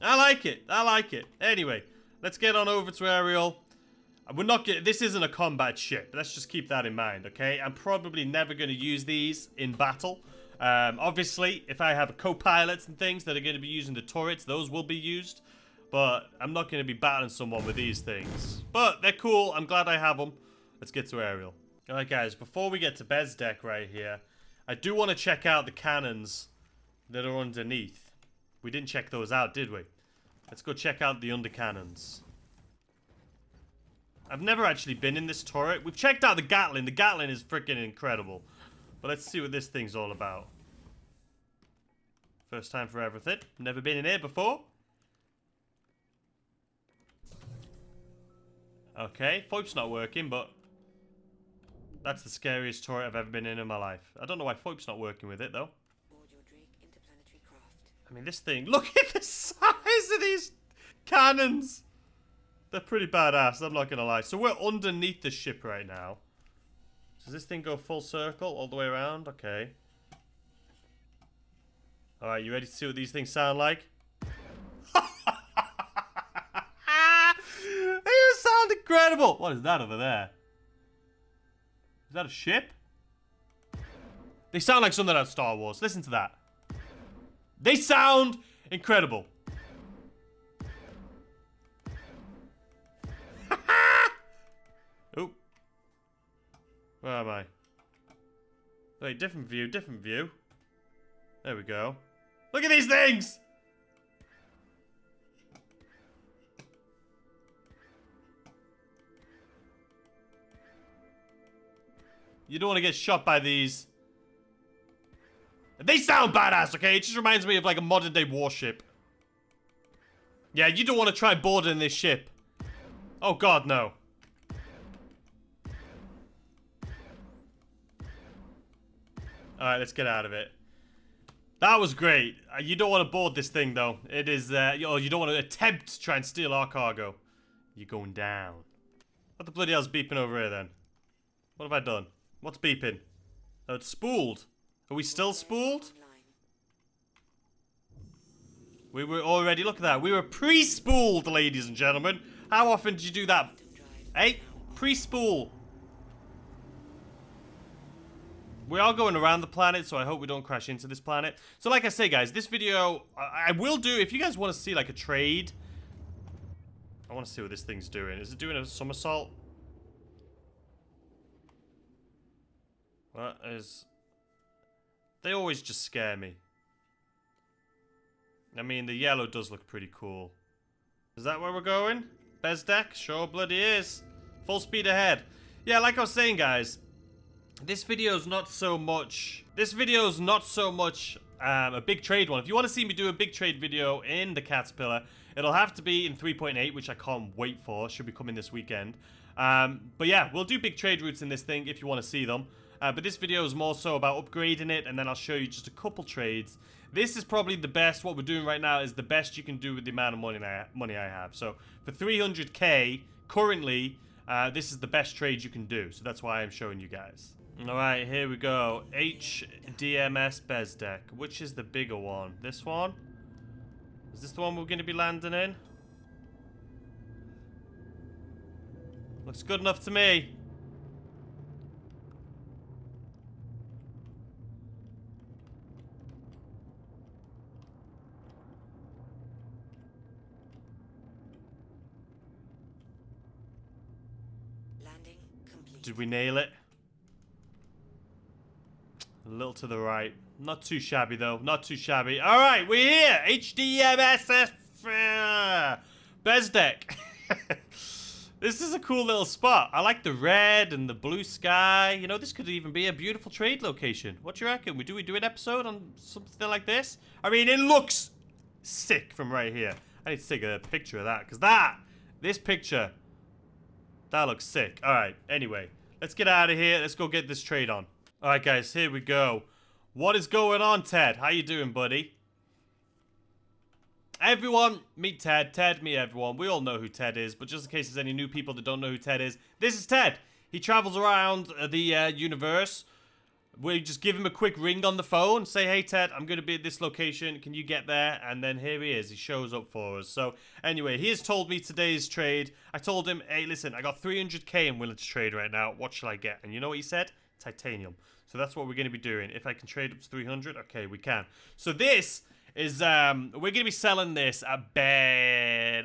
I like it. I like it. Anyway, let's get on over to Aerial. We're not getting, this isn't a combat ship. Let's just keep that in mind, okay? I'm probably never going to use these in battle. Obviously, if I have co-pilots and things that are going to be using the turrets, those will be used. But I'm not going to be battling someone with these things. But they're cool. I'm glad I have them. Let's get to Aerial. Alright guys, before we get to Bezdek right here, I do want to check out the cannons that are underneath. We didn't check those out, did we? Let's go check out the undercannons. I've never actually been in this turret. We've checked out the Gatling. The Gatling is freaking incredible. But let's see what this thing's all about. First time for everything. Never been in here before. Okay, FOIP's not working, but that's the scariest turret I've ever been in my life. I don't know why FOIP's not working with it, though. I mean, this thing... Look at the size of these cannons! They're pretty badass, I'm not gonna lie. So we're underneath the ship right now. Does this thing go full circle all the way around? Okay. Alright, you ready to see what these things sound like? They sound incredible! What is that over there? Is that a ship? They sound like something out of Star Wars. Listen to that. They sound incredible. Oop. Where am I? Wait, different view, different view. There we go. Look at these things! You don't want to get shot by these. They sound badass, okay? It just reminds me of like a modern day warship. Yeah, you don't want to try boarding this ship. Oh god, no. Alright, let's get out of it. That was great. You don't want to board this thing, though. It is, you don't want to attempt to try and steal our cargo. You're going down. What the bloody hell's beeping over here, then? What have I done? What's beeping? Oh, it's spooled. Are we still spooled? We were already, look at that. We were pre-spooled, ladies and gentlemen. How often did you do that? Hey, pre-spool. We are going around the planet, so I hope we don't crash into this planet. So like I say, guys, this video, I will do, if you guys want to see like a trade. I want to see what this thing's doing. Is it doing a somersault? What is... They always just scare me. I mean, the yellow does look pretty cool. Is that where we're going? Bezdek? Sure bloody is. Full speed ahead. Yeah, like I was saying, guys, this video's not so much... a big trade one. If you want to see me do a big trade video in the Caterpillar, it'll have to be in 3.8, which I can't wait for. Should be coming this weekend. But yeah, we'll do big trade routes in this thing if you want to see them. But this video is more so about upgrading it, and then I'll show you just a couple trades. This is probably the best. What we're doing right now is the best you can do with the amount of money I have. So for 300k, currently, this is the best trade you can do. So that's why I'm showing you guys. Alright, here we go. HDMS Bezdek. Which is the bigger one? This one? Is this the one we're going to be landing in? Looks good enough to me. Landing complete. Did we nail it? A little to the right. Not too shabby, though. Not too shabby. All right, we're here. HDMSF Bezdek. This is a cool little spot. I like the red and the blue sky. You know, this could even be a beautiful trade location. What do you reckon? We do an episode on something like this? I mean, it looks sick from right here. I need to take a picture of that, because this picture, that looks sick. All right, anyway, let's get out of here. Let's go get this trade on. All right, guys, here we go. What is going on, Ted? How you doing, buddy? Everyone, meet Ted. Ted, meet everyone. We all know who Ted is, but just in case there's any new people that don't know who Ted is, this is Ted. He travels around the universe. We just give him a quick ring on the phone, say, hey, Ted, I'm going to be at this location. Can you get there? And then here he is. He shows up for us. So, anyway, he has told me today's trade. I told him, hey, listen, I got 300k I'm willing to trade right now. What shall I get? And you know what he said? Titanium. So that's what we're going to be doing. If I can trade up to 300, okay, we can. So this is, we're going to be selling this at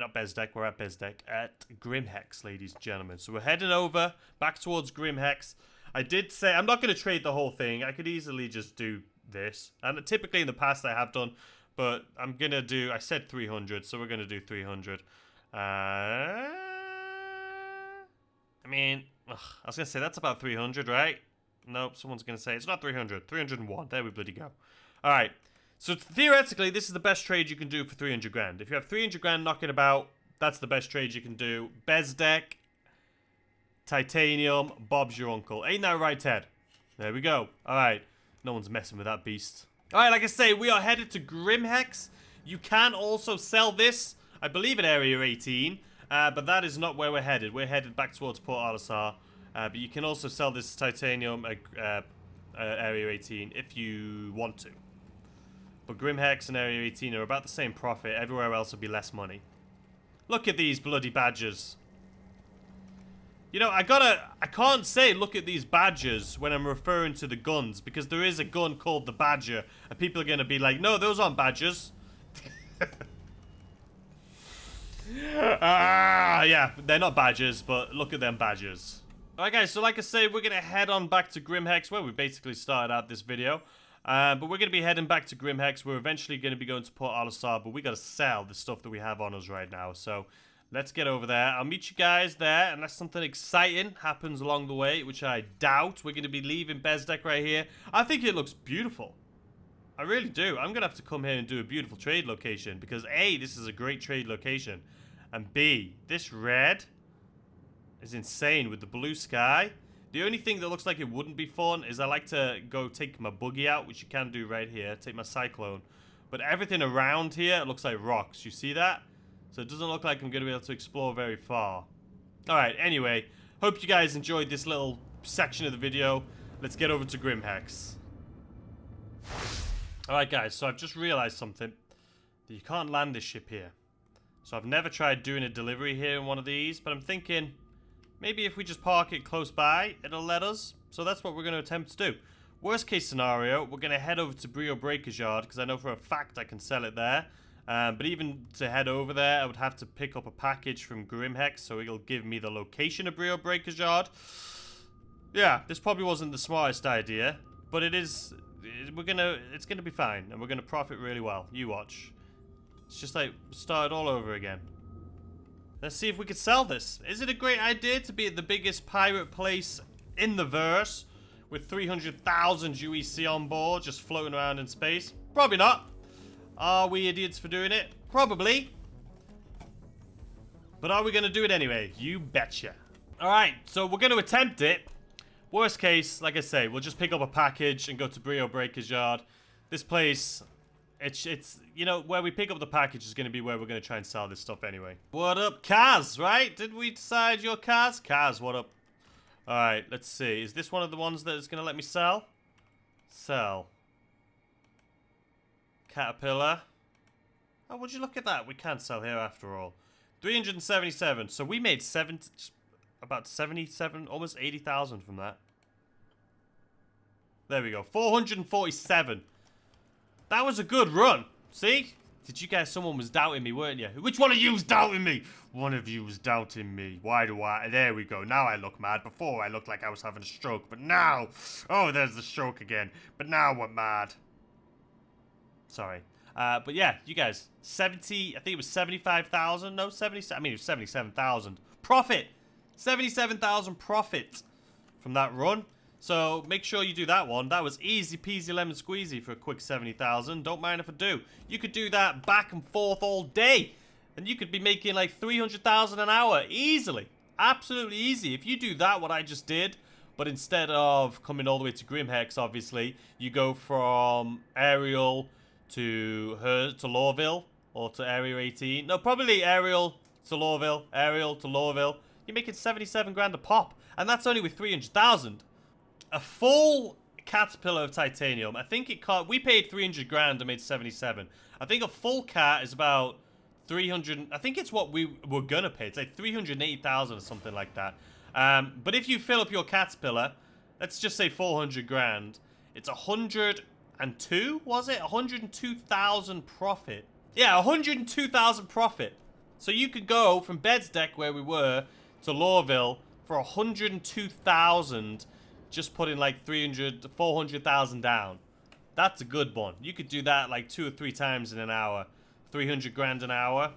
not Bezdek, we're at Bezdek, at Grimhex, ladies and gentlemen. So we're heading over, back towards Grimhex. I did say, I'm not going to trade the whole thing. I could easily just do this. And typically in the past I have done, but I'm going to do, I said 300, so we're going to do 300. I mean, I was going to say that's about 300, right? Nope, someone's going to say it's not 300. 301. There we bloody go. All right. So theoretically, this is the best trade you can do for 300 grand. If you have 300 grand knocking about, that's the best trade you can do. Bezdek, titanium, Bob's your uncle. Ain't that right, Ted? There we go. All right. No one's messing with that beast. All right, like I say, we are headed to Grimhex. You can also sell this, I believe, at Area 18. But that is not where we're headed. We're headed back towards Port Olisar. But you can also sell this titanium at Area 18 if you want to. But Grimhex and Area 18 are about the same profit. Everywhere else will be less money. Look at these bloody badgers. You know, I can't say look at these badgers when I'm referring to the guns, because there is a gun called the Badger, and people are going to be like, no, those aren't badgers. Yeah, they're not badgers, but look at them badgers. Alright guys, so like I say, we're going to head on back to Grimhex, where we basically started out this video. But we're going to be heading back to Grimhex. We're eventually going to be going to Port Olisar, but we got to sell the stuff that we have on us right now. So let's get over there. I'll meet you guys there, unless something exciting happens along the way, which I doubt. We're going to be leaving Bezdek right here. I think it looks beautiful. I really do. I'm going to have to come here and do a beautiful trade location, because A, this is a great trade location, and B, this red is insane with the blue sky. The only thing that looks like it wouldn't be fun is I like to go take my buggy out, which you can do right here, take my Cyclone. But everything around here looks like rocks. You see that? So it doesn't look like I'm going to be able to explore very far. Alright, anyway, hope you guys enjoyed this little section of the video. Let's get over to Grimhex. Alright guys, so I've just realized something. You can't land this ship here. So I've never tried doing a delivery here in one of these, but I'm thinking maybe if we just park it close by, it'll let us. So that's what we're going to attempt to do. Worst case scenario, we're going to head over to Brio Breaker's Yard, because I know for a fact I can sell it there. But even to head over there, I would have to pick up a package from Grimhex, so it'll give me the location of Brio Breaker's Yard. Yeah, this probably wasn't the smartest idea, but it is. It's gonna be fine, and we're gonna profit really well. You watch. It's just like start all over again. Let's see if we could sell this. Is it a great idea to be at the biggest pirate place in the verse with 300,000 UEC on board, just floating around in space? Probably not. Are we idiots for doing it? Probably. But are we going to do it anyway? You betcha. Alright, so we're going to attempt it. Worst case, like I say, we'll just pick up a package and go to Brio Breaker's Yard. This place, it's you know, where we pick up the package is going to be where we're going to try and sell this stuff anyway. What up, Kaz, right? Did we decide you're Kaz? Kaz, what up? Alright, let's see. Is this one of the ones that is going to let me sell? Sell. Caterpillar. Oh, would you look at that? We can't sell here after all. 377. So we made about 77, almost 80,000 from that. There we go. 447. That was a good run. See? Did you guys? Someone was doubting me, weren't you? Which one of you was doubting me? One of you was doubting me. Why do I? There we go. Now I look mad. Before I looked like I was having a stroke. But now. Oh, there's the stroke again. But now we're mad. Sorry. But yeah, you guys, 70, I think it was 75,000. No, 70, I mean, it was 77,000. Profit! 77,000 profit from that run. So make sure you do that one. That was easy peasy lemon squeezy for a quick 70,000. Don't mind if I do. You could do that back and forth all day. And you could be making like 300,000 an hour easily. Absolutely easy. If you do that, what I just did, but instead of coming all the way to Grimhex, obviously, you go from Ariel to Lorville, or to Area 18. No, probably Ariel to Lorville, Ariel to Lorville. You're making 77 grand a pop, and that's only with 300,000. A full Caterpillar of titanium, I think it cost, we paid 300 grand and made 77. I think a full cat is about 300, I think it's what we were gonna pay. It's like 380,000 or something like that. But if you fill up your Caterpillar, let's just say 400 grand, it's 102, was it? 102,000 profit. Yeah, 102,000 profit. So you could go from Bedsdeck, where we were, to Lorville for 102,000, just putting like 400,000 down. That's a good one. You could do that like 2 or 3 times in an hour. 300 grand an hour.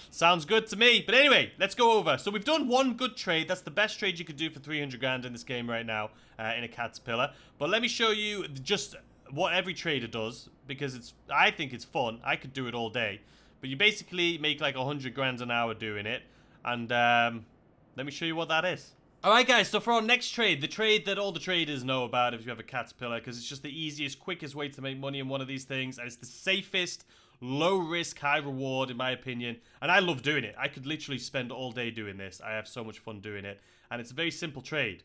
Sounds good to me. But anyway, let's go over. So we've done one good trade. That's the best trade you could do for 300 grand in this game right now, in a Caterpillar. But let me show you just what every trader does, because I think it's fun. I could do it all day. But you basically make like 100 grand an hour doing it. And let me show you what that is. Alright guys, so for our next trade, the trade that all the traders know about if you have a Caterpillar, because it's just the easiest, quickest way to make money in one of these things, and it's the safest, low risk, high reward in my opinion, and I love doing it. I could literally spend all day doing this. I have so much fun doing it, and it's a very simple trade.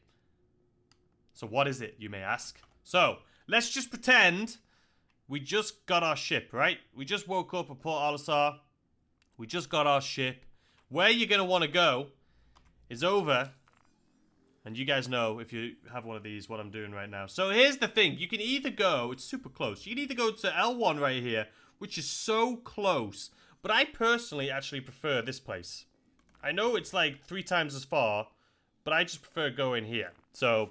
So what is it, you may ask? So, let's just pretend we just got our ship, right? We just woke up at Port Olisar. We just got our ship. Where you're going to want to go is over. And you guys know, if you have one of these, what I'm doing right now. So here's the thing. You can either go, it's super close. You can either go to L1 right here, which is so close. But I personally actually prefer this place. I know it's like 3 times as far, but I just prefer going here. So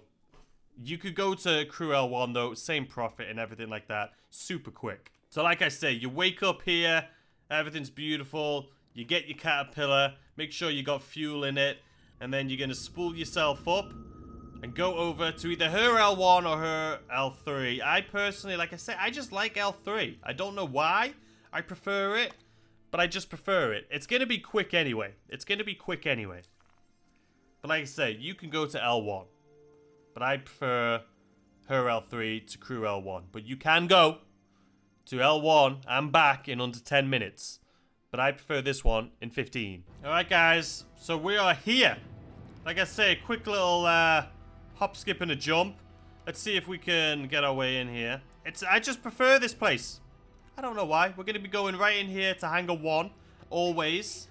you could go to Crew L1 though, same profit and everything like that. Super quick. So like I say, you wake up here, everything's beautiful. You get your Caterpillar, make sure you got fuel in it. And then you're going to spool yourself up and go over to either her L1 or her L3. I personally, like I said, I just like L3. I don't know why I prefer it, but I just prefer it. It's going to be quick anyway. It's going to be quick anyway. But like I say, you can go to L1. But I prefer her L3 to Crew L1. But you can go to L1 and back in under 10 minutes. But I prefer this one in 15. Alright guys, so we are here. Like I say, a quick little hop, skip and a jump. Let's see if we can get our way in here. I just prefer this place. I don't know why. We're going to be going right in here to hangar 1. Always.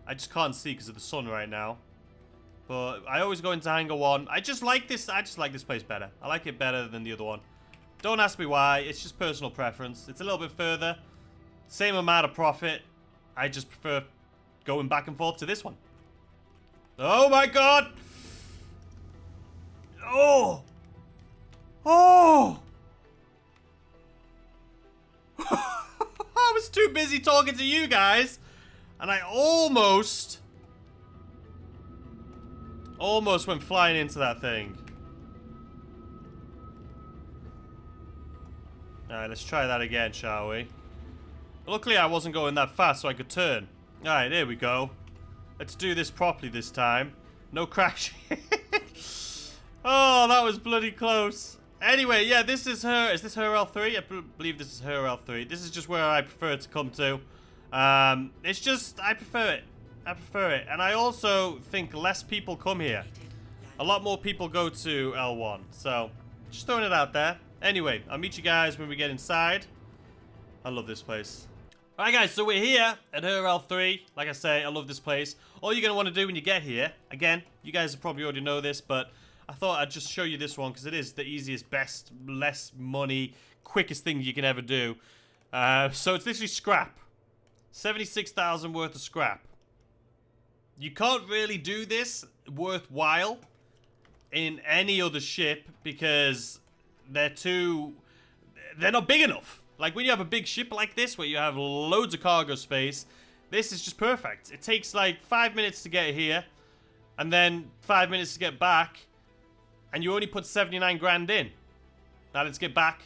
I just can't see because of the sun right now. But I always go into hangar 1. I just like this place better. I like it better than the other one. Don't ask me why. It's just personal preference. It's a little bit further. Same amount of profit. I just prefer going back and forth to this one. Oh my god! Oh! Oh! I was too busy talking to you guys. And I almost went flying into that thing. Alright, let's try that again, shall we? Luckily, I wasn't going that fast, so I could turn. Alright, there we go. Let's do this properly this time. No crashing. Oh, that was bloody close. Anyway, yeah, this is her. Is this her L3? I believe this is her L3. This is just where I prefer to come to. It's just, I prefer it. I prefer it. And I also think less people come here. A lot more people go to L1. So, just throwing it out there. Anyway, I'll meet you guys when we get inside. I love this place. Alright guys, so we're here at her L3. Like I say, I love this place. All you're going to want to do when you get here, again, you guys probably already know this, but I thought I'd just show you this one because it is the easiest, best, less money, quickest thing you can ever do. So it's literally scrap. 76,000 worth of scrap. You can't really do this worthwhile in any other ship because they're not big enough. Like when you have a big ship like this where you have loads of cargo space, this is just perfect. It takes like 5 minutes to get here and then 5 minutes to get back, and you only put 79 grand in. Now let's get back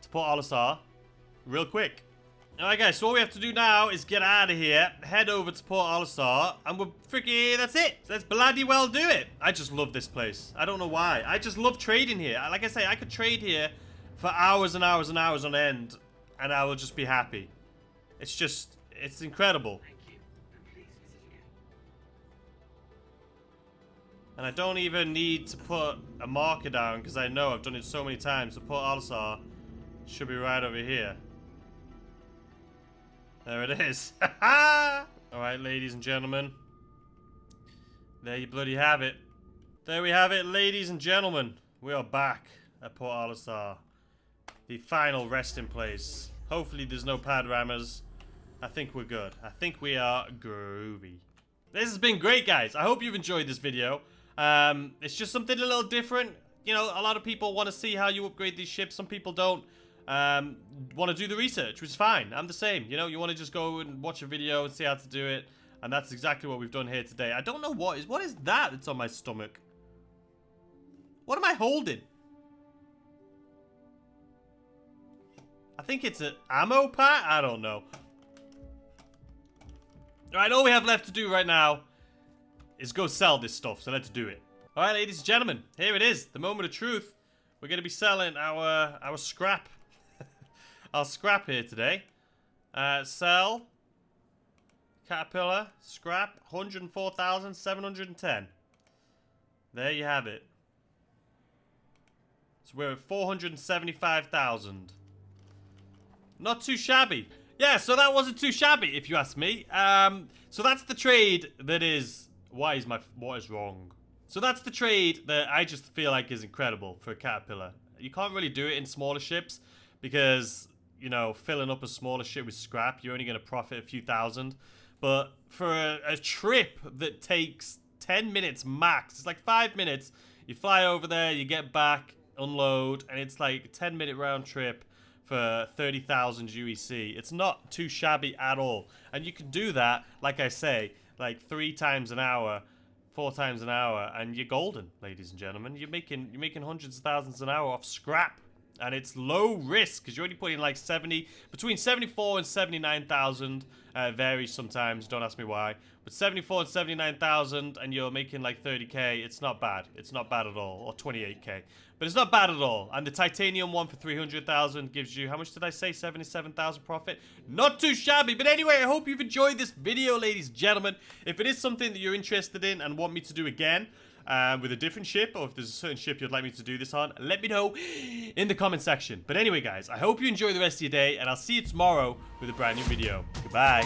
to Port Olisar real quick. Alright guys, so all we have to do now is get out of here, head over to Port Olisar, and we're freaking, that's it. Let's bloody well do it. I just love this place. I don't know why. I just love trading here. Like I say, I could trade here for hours and hours and hours on end, and I will just be happy. It's just, it's incredible. And I don't even need to put a marker down because I know I've done it so many times. So Port Olisar should be right over here. There it is. Alright, ladies and gentlemen. There you bloody have it. There we have it, ladies and gentlemen. We are back at Port Olisar. The final resting place. Hopefully there's no pad rammers. I think we're good. I think we are groovy. This has been great, guys. I hope you've enjoyed this video. It's just something a little different. You know, a lot of people want to see how you upgrade these ships. Some people don't want to do the research, which is fine. I'm the same. You know, you want to just go and watch a video and see how to do it. And that's exactly what we've done here today. I don't know what is that that's on my stomach? What am I holding? I think it's an ammo pack? I don't know. Alright, all we have left to do right now is go sell this stuff, so let's do it. Alright, ladies and gentlemen, here it is, the moment of truth. We're going to be selling our scrap. Our scrap here today. Sell. Caterpillar. Scrap. 104,710. There you have it. So we're at 475,000. Not too shabby. Yeah, so that wasn't too shabby, if you ask me. So that's the trade that is... What is wrong? So that's the trade that I just feel like is incredible for a Caterpillar. You can't really do it in smaller ships because, you know, filling up a smaller ship with scrap, you're only going to profit a few thousand. But for a trip that takes 10 minutes max, it's like 5 minutes. You fly over there, you get back, unload, and it's like a 10-minute round trip for 30,000 UEC. It's not too shabby at all. And you can do that, like I say, like 3 times an hour, 4 times an hour, and you're golden, ladies and gentlemen. You're making hundreds of thousands an hour off scrap. And it's low risk because you're only putting like between 74 and 79,000. Varies sometimes, don't ask me why. But 74 and 79,000 and you're making like 30k, it's not bad. It's not bad at all. Or 28k. But it's not bad at all. And the titanium one for 300,000 gives you, how much did I say? 77,000 profit. Not too shabby. But anyway, I hope you've enjoyed this video, ladies and gentlemen. If it is something that you're interested in and want me to do again, with a different ship, or if there's a certain ship you'd like me to do this on, let me know in the comment section. But anyway, guys, I hope you enjoy the rest of your day, and I'll see you tomorrow with a brand new video. Goodbye.